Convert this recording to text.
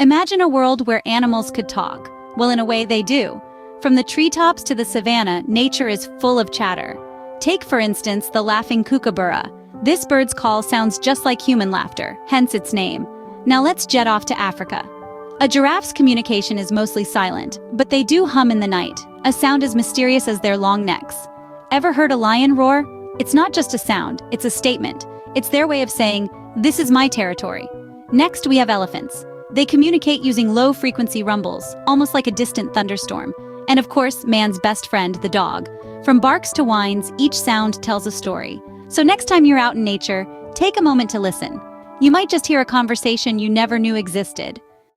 Imagine a world where animals could talk. Well, in a way, they do. From the treetops to the savannah, nature is full of chatter. Take, for instance, the laughing kookaburra. This bird's call sounds just like human laughter, hence its name. Now let's jet off to Africa. A giraffe's communication is mostly silent, but they do hum in the night, a sound as mysterious as their long necks. Ever heard a lion roar? It's not just a sound, it's a statement. It's their way of saying, "This is my territory." Next, we have elephants. They communicate using low-frequency rumbles, almost like a distant thunderstorm. And of course, man's best friend, the dog. From barks to whines, each sound tells a story. So next time you're out in nature, take a moment to listen. You might just hear a conversation you never knew existed.